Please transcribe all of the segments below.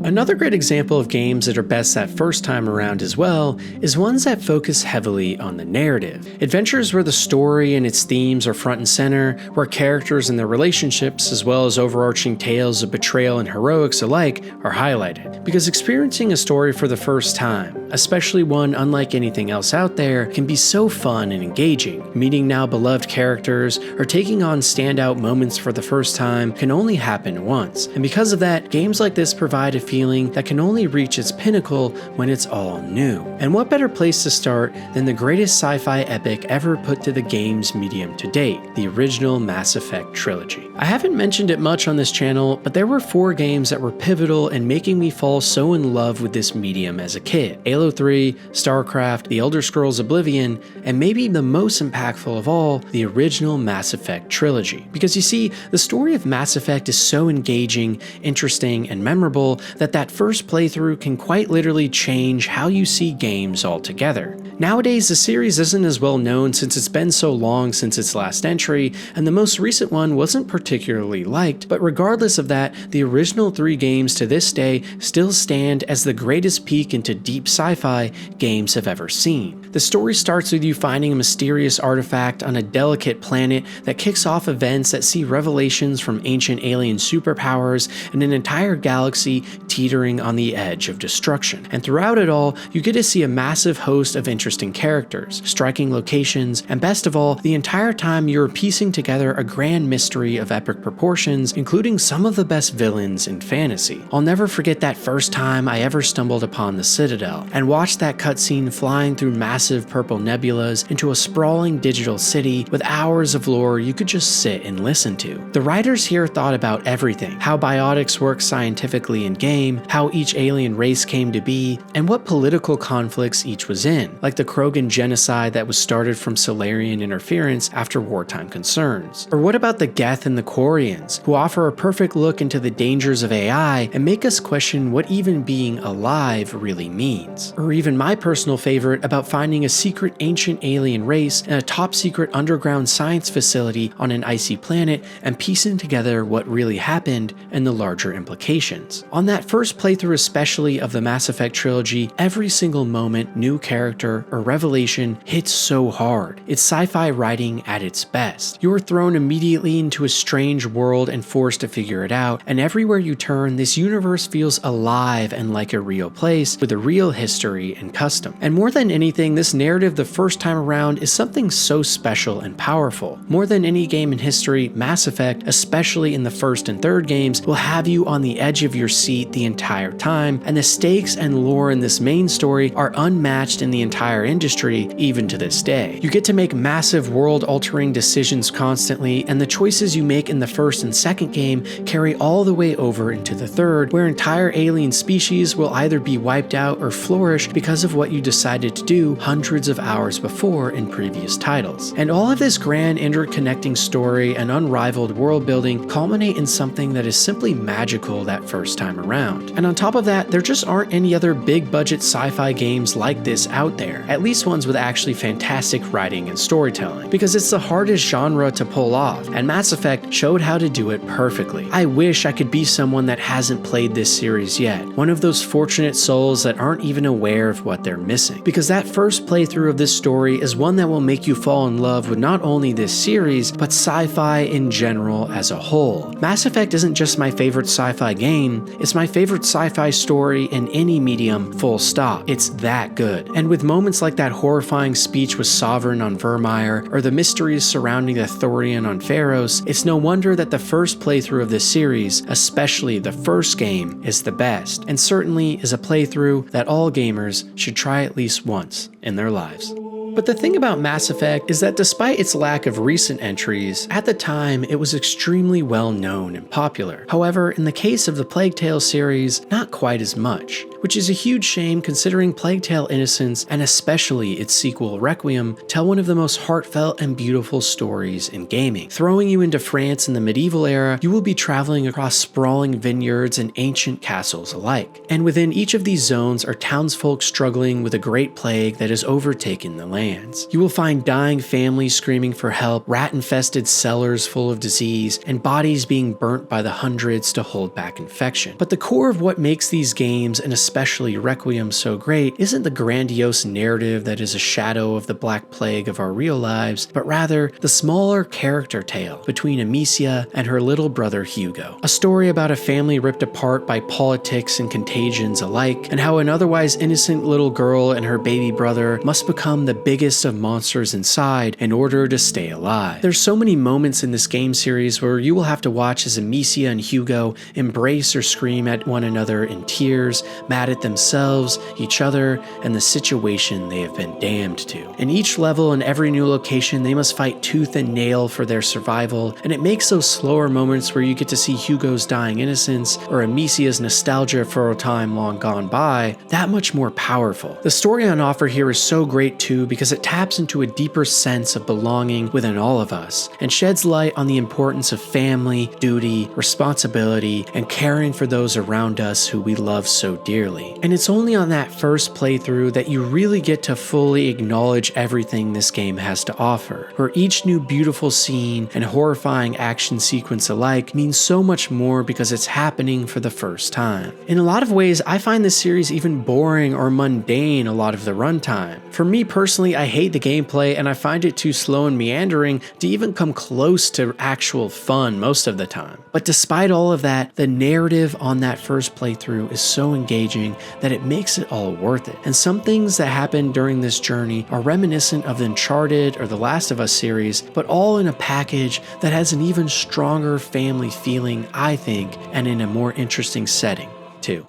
Another great example of games that are best that first time around as well is ones that focus heavily on the narrative. Adventures where the story and its themes are front and center, where characters and their relationships, as well as overarching tales of betrayal and heroics alike, are highlighted. Because experiencing a story for the first time, especially one unlike anything else out there, can be so fun and engaging. Meeting now beloved characters or taking on standout moments for the first time can only happen once. And because of that, games like this provide a feeling that can only reach its pinnacle when it's all new. And what better place to start than the greatest sci-fi epic ever put to the games medium to date, the original Mass Effect trilogy. I haven't mentioned it much on this channel, but there were 4 games that were pivotal in making me fall so in love with this medium as a kid. Halo 3, StarCraft, The Elder Scrolls Oblivion, and maybe the most impactful of all, the original Mass Effect trilogy. Because you see, the story of Mass Effect is so engaging, interesting, and memorable that first playthrough can quite literally change how you see games altogether. Nowadays, the series isn't as well known since it's been so long since its last entry, and the most recent one wasn't particularly liked, but regardless of that, the original 3 games to this day still stand as the greatest peek into deep sci-fi games have ever seen. The story starts with you finding a mysterious artifact on a delicate planet that kicks off events that see revelations from ancient alien superpowers and an entire galaxy teetering on the edge of destruction. And throughout it all, you get to see a massive host of interesting characters, striking locations, and best of all, the entire time you're piecing together a grand mystery of epic proportions, including some of the best villains in fantasy. I'll never forget that first time I ever stumbled upon the Citadel, and watched that cutscene flying through massive purple nebulas into a sprawling digital city with hours of lore you could just sit and listen to. The writers here thought about everything: how biotics work scientifically in game, how each alien race came to be, and what political conflicts each was in, like the Krogan genocide that was started from Solarian interference after wartime concerns. Or what about the Geth and the Quarians, who offer a perfect look into the dangers of AI and make us question what even being alive really means. Or even my personal favorite about finding a secret ancient alien race in a top secret underground science facility on an icy planet and piecing together what really happened and the larger implications. On that first playthrough especially of the Mass Effect trilogy, every single moment, new character, or revelation hits so hard. It's sci-fi writing at its best. You're thrown immediately into a strange world and forced to figure it out, and everywhere you turn, this universe feels alive and like a real place with a real history and custom. And more than anything, this narrative the first time around is something so special and powerful. More than any game in history, Mass Effect, especially in the first and third games, will have you on the edge of your seat the entire time, and the stakes and lore in this main story are unmatched in the entire industry, even to this day. You get to make massive world-altering decisions constantly, and the choices you make in the first and second game carry all the way over into the third, where entire alien species will either be wiped out or flourish because of what you decided to do hundreds of hours before in previous titles. And all of this grand interconnecting story and unrivaled world building culminate in something that is simply magical that first time around. And on top of that, there just aren't any other big budget sci-fi games like this out there, at least ones with actually fantastic writing and storytelling, because it's the hardest genre to pull off, and Mass Effect showed how to do it perfectly. I wish I could be someone that hasn't played this series yet, one of those fortunate souls that aren't even aware of what they're missing, because that first playthrough of this story is one that will make you fall in love with not only this series, but sci-fi in general as a whole. Mass Effect isn't just my favorite sci-fi game, it's my favorite sci-fi story in any medium, full stop. It's that good. And with moments like that horrifying speech with Sovereign on Vermeer, or the mysteries surrounding the Thorian on Pharos, it's no wonder that the first playthrough of this series, especially the first game, is the best, and certainly is a playthrough that all gamers should try at least once in their lives. But the thing about Mass Effect is that despite its lack of recent entries, at the time it was extremely well known and popular. However, in the case of the Plague Tale series, not quite as much, which is a huge shame considering Plague Tale Innocence, and especially its sequel Requiem, tell one of the most heartfelt and beautiful stories in gaming. Throwing you into France in the medieval era, you will be traveling across sprawling vineyards and ancient castles alike. And within each of these zones are townsfolk struggling with a great plague that has overtaken the land. lands. You will find dying families screaming for help, rat-infested cellars full of disease, and bodies being burnt by the hundreds to hold back infection. But the core of what makes these games, and especially Requiem, so great isn't the grandiose narrative that is a shadow of the Black Plague of our real lives, but rather the smaller character tale between Amicia and her little brother Hugo. A story about a family ripped apart by politics and contagions alike, and how an otherwise innocent little girl and her baby brother must become the biggest of monsters inside in order to stay alive. There's so many moments in this game series where you will have to watch as Amicia and Hugo embrace or scream at one another in tears, mad at themselves, each other, and the situation they have been damned to. In each level and every new location, they must fight tooth and nail for their survival, and it makes those slower moments where you get to see Hugo's dying innocence or Amicia's nostalgia for a time long gone by that much more powerful. The story on offer here is so great too because it taps into a deeper sense of belonging within all of us and sheds light on the importance of family, duty, responsibility, and caring for those around us who we love so dearly. And it's only on that first playthrough that you really get to fully acknowledge everything this game has to offer, where each new beautiful scene and horrifying action sequence alike means so much more because it's happening for the first time. In a lot of ways, I find this series even boring or mundane a lot of the runtime. For me personally, I hate the gameplay and I find it too slow and meandering to even come close to actual fun most of the time. But despite all of that, the narrative on that first playthrough is so engaging that it makes it all worth it. And some things that happen during this journey are reminiscent of the Uncharted or the Last of Us series, but all in a package that has an even stronger family feeling, I think, and in a more interesting setting, too.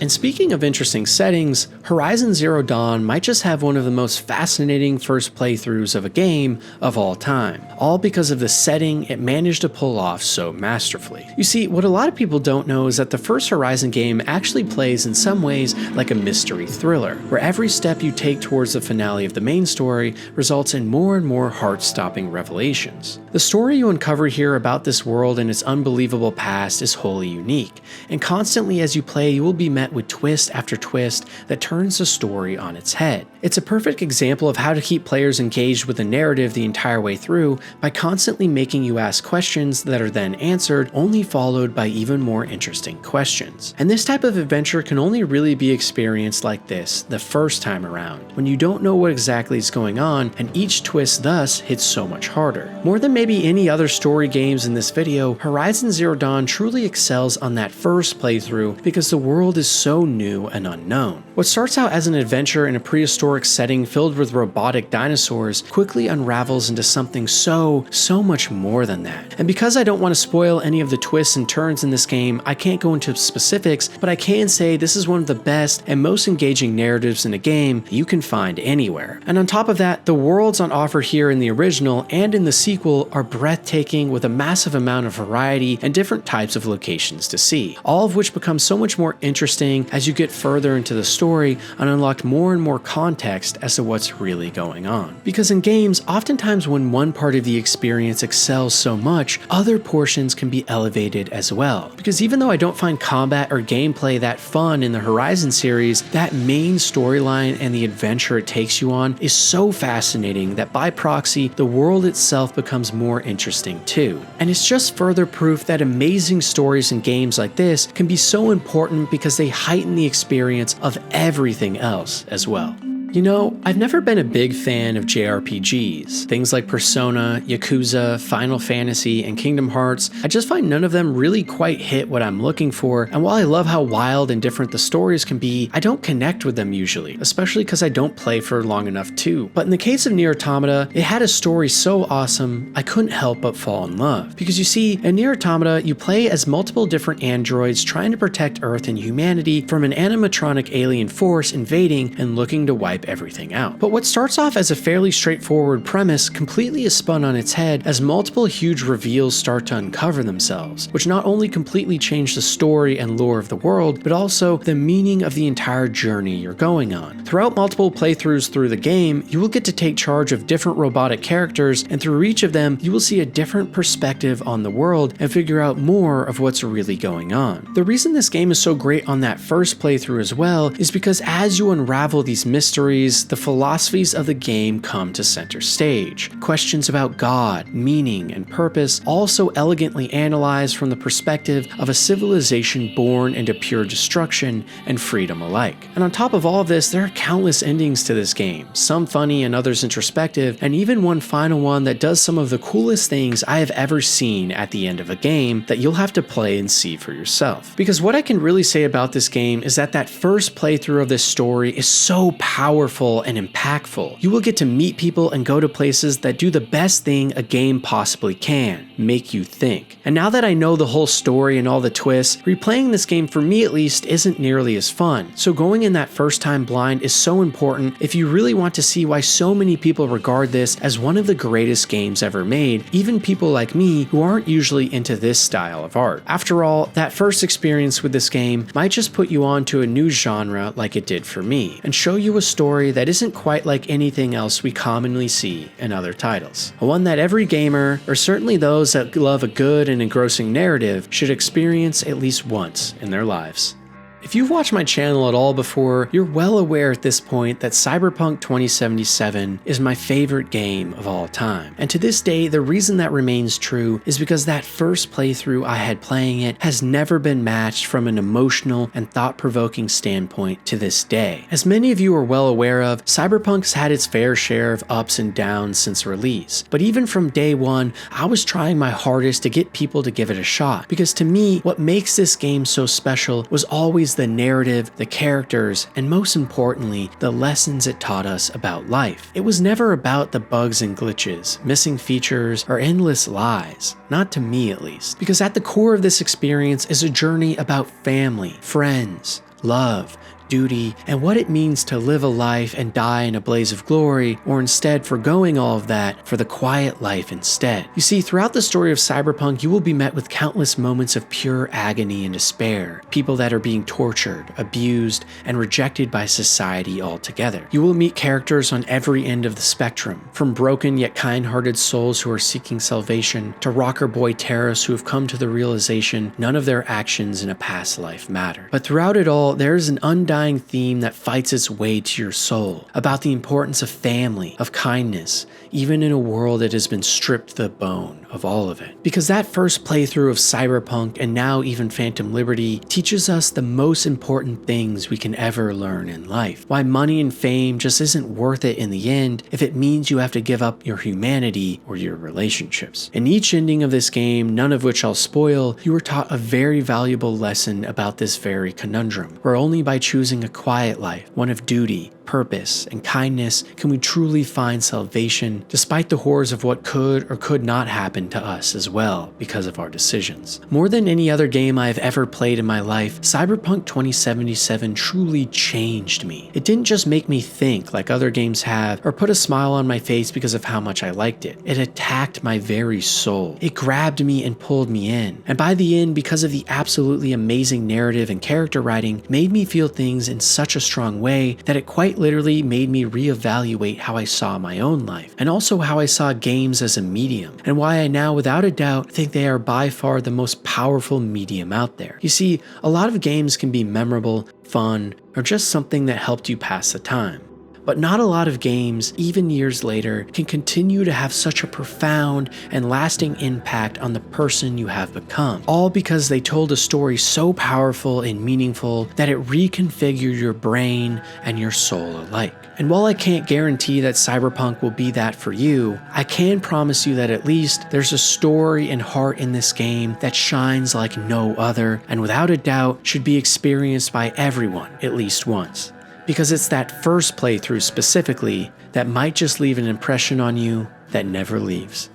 And speaking of interesting settings, Horizon Zero Dawn might just have one of the most fascinating first playthroughs of a game of all time, all because of the setting it managed to pull off so masterfully. You see, what a lot of people don't know is that the first Horizon game actually plays in some ways like a mystery thriller, where every step you take towards the finale of the main story results in more and more heart-stopping revelations. The story you uncover here about this world and its unbelievable past is wholly unique, and constantly as you play you will be met with twist after twist that turns the story on its head. It's a perfect example of how to keep players engaged with the narrative the entire way through by constantly making you ask questions that are then answered, only followed by even more interesting questions. And this type of adventure can only really be experienced like this the first time around, when you don't know what exactly is going on, and each twist thus hits so much harder. More than maybe any other story games in this video, Horizon Zero Dawn truly excels on that first playthrough because the world is so new and unknown. What starts out as an adventure in a prehistoric setting filled with robotic dinosaurs quickly unravels into something so much more than that. And because I don't want to spoil any of the twists and turns in this game, I can't go into specifics, but I can say this is one of the best and most engaging narratives in a game you can find anywhere. And on top of that, the worlds on offer here in the original and in the sequel are breathtaking with a massive amount of variety and different types of locations to see, all of which become so much more interesting as you get further into the story and unlock more and more context as to what's really going on. Because in games, oftentimes when one part of the experience excels so much, other portions can be elevated as well. Because even though I don't find combat or gameplay that fun in the Horizon series, that main storyline and the adventure it takes you on is so fascinating that by proxy, the world itself becomes more interesting too. And it's just further proof that amazing stories in games like this can be so important because they heighten the experience of everything else as well. You know, I've never been a big fan of JRPGs. Things like Persona, Yakuza, Final Fantasy, and Kingdom Hearts, I just find none of them really quite hit what I'm looking for, and while I love how wild and different the stories can be, I don't connect with them usually, especially because I don't play for long enough too. But in the case of Neotoma, it had a story so awesome, I couldn't help but fall in love. Because you see, in Neotoma, you play as multiple different androids trying to protect Earth and humanity from an animatronic alien force invading and looking to wipe everything out. But what starts off as a fairly straightforward premise completely is spun on its head as multiple huge reveals start to uncover themselves, which not only completely change the story and lore of the world, but also the meaning of the entire journey you're going on. Throughout multiple playthroughs through the game, you will get to take charge of different robotic characters, and through each of them, you will see a different perspective on the world and figure out more of what's really going on. The reason this game is so great on that first playthrough as well is because as you unravel these mysteries stories, the philosophies of the game come to center stage. Questions about God, meaning, and purpose, also elegantly analyzed from the perspective of a civilization born into pure destruction and freedom alike. And on top of all of this, there are countless endings to this game, some funny and others introspective, and even one final one that does some of the coolest things I have ever seen at the end of a game that you'll have to play and see for yourself. Because what I can really say about this game is that first playthrough of this story is so powerful and impactful. You will get to meet people and go to places that do the best thing a game possibly can, make you think. And now that I know the whole story and all the twists, replaying this game for me at least isn't nearly as fun. So going in that first time blind is so important if you really want to see why so many people regard this as one of the greatest games ever made, even people like me who aren't usually into this style of art. After all, that first experience with this game might just put you on to a new genre like it did for me, and show you a story that isn't quite like anything else we commonly see in other titles. One that every gamer, or certainly those that love a good and engrossing narrative, should experience at least once in their lives. If you've watched my channel at all before, you're well aware at this point that Cyberpunk 2077 is my favorite game of all time. And to this day, the reason that remains true is because that first playthrough I had playing it has never been matched from an emotional and thought-provoking standpoint to this day. As many of you are well aware of, Cyberpunk's had its fair share of ups and downs since release. But even from day one, I was trying my hardest to get people to give it a shot. Because to me, what makes this game so special was always the narrative, the characters, and most importantly, the lessons it taught us about life. It was never about the bugs and glitches, missing features, or endless lies. Not to me at least. Because at the core of this experience is a journey about family, friends, love, duty, and what it means to live a life and die in a blaze of glory, or instead forgoing all of that for the quiet life instead. You see, throughout the story of Cyberpunk, you will be met with countless moments of pure agony and despair, people that are being tortured, abused, and rejected by society altogether. You will meet characters on every end of the spectrum, from broken yet kind-hearted souls who are seeking salvation, to rocker boy terrorists who have come to the realization none of their actions in a past life matter. But throughout it all, there is an undying theme that fights its way to your soul, about the importance of family, of kindness, even in a world that has been stripped to the bone of all of it. Because that first playthrough of Cyberpunk, and now even Phantom Liberty, teaches us the most important things we can ever learn in life. Why money and fame just isn't worth it in the end if it means you have to give up your humanity or your relationships. In each ending of this game, none of which I'll spoil, you are taught a very valuable lesson about this very conundrum, where only by choosing a quiet life, one of duty, purpose, and kindness, can we truly find salvation despite the horrors of what could or could not happen to us as well because of our decisions. More than any other game I have ever played in my life, Cyberpunk 2077 truly changed me. It didn't just make me think like other games have, or put a smile on my face because of how much I liked it. It attacked my very soul. It grabbed me and pulled me in. And by the end, because of the absolutely amazing narrative and character writing, made me feel things in such a strong way that it quite literally made me reevaluate how I saw my own life, and also how I saw games as a medium, and why I now without a doubt think they are by far the most powerful medium out there. You see, a lot of games can be memorable, fun, or just something that helped you pass the time. But not a lot of games, even years later, can continue to have such a profound and lasting impact on the person you have become. All because they told a story so powerful and meaningful that it reconfigured your brain and your soul alike. And while I can't guarantee that Cyberpunk will be that for you, I can promise you that at least there's a story and heart in this game that shines like no other, and without a doubt should be experienced by everyone at least once. Because it's that first playthrough specifically that might just leave an impression on you that never leaves.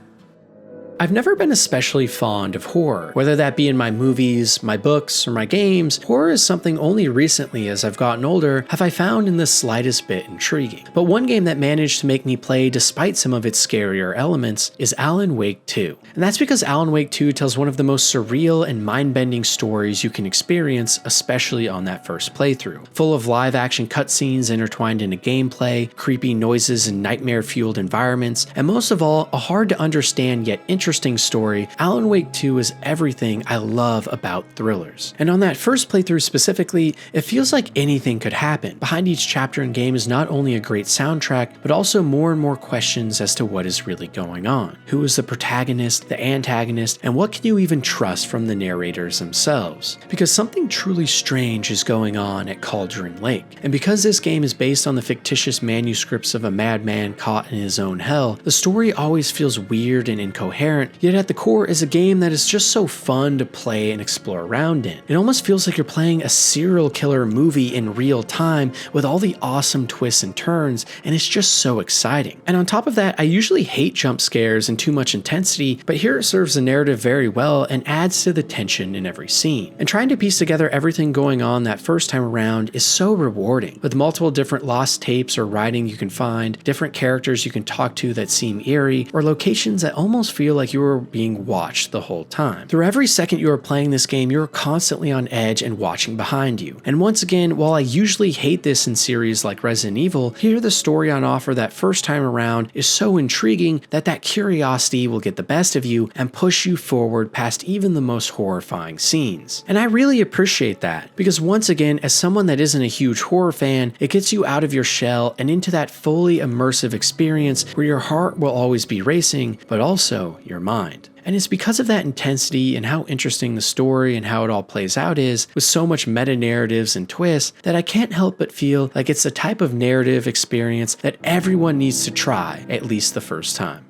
I've never been especially fond of horror. Whether that be in my movies, my books, or my games, horror is something only recently as I've gotten older have I found in the slightest bit intriguing. But one game that managed to make me play despite some of its scarier elements is Alan Wake 2. And that's because Alan Wake 2 tells one of the most surreal and mind-bending stories you can experience, especially on that first playthrough. Full of live-action cutscenes intertwined into gameplay, creepy noises and nightmare-fueled environments, and most of all, a hard-to-understand yet interesting interesting story, Alan Wake 2 is everything I love about thrillers. And on that first playthrough specifically, it feels like anything could happen. Behind each chapter and game is not only a great soundtrack, but also more and more questions as to what is really going on. Who is the protagonist, the antagonist, and what can you even trust from the narrators themselves? Because something truly strange is going on at Cauldron Lake. And because this game is based on the fictitious manuscripts of a madman caught in his own hell, the story always feels weird and incoherent, yet at the core is a game that is just so fun to play and explore around in. It almost feels like you're playing a serial killer movie in real time with all the awesome twists and turns, and it's just so exciting. And on top of that, I usually hate jump scares and too much intensity, but here it serves the narrative very well and adds to the tension in every scene. And trying to piece together everything going on that first time around is so rewarding, with multiple different lost tapes or writing you can find, different characters you can talk to that seem eerie, or locations that almost feel like you are being watched the whole time. Through every second you are playing this game, you are constantly on edge and watching behind you. And once again, while I usually hate this in series like Resident Evil, here the story on offer that first time around is so intriguing that curiosity will get the best of you and push you forward past even the most horrifying scenes. And I really appreciate that, because once again, as someone that isn't a huge horror fan, it gets you out of your shell and into that fully immersive experience where your heart will always be racing, but also your mind. And it's because of that intensity and how interesting the story and how it all plays out is, with so much meta-narratives and twists, that I can't help but feel like it's the type of narrative experience that everyone needs to try at least the first time.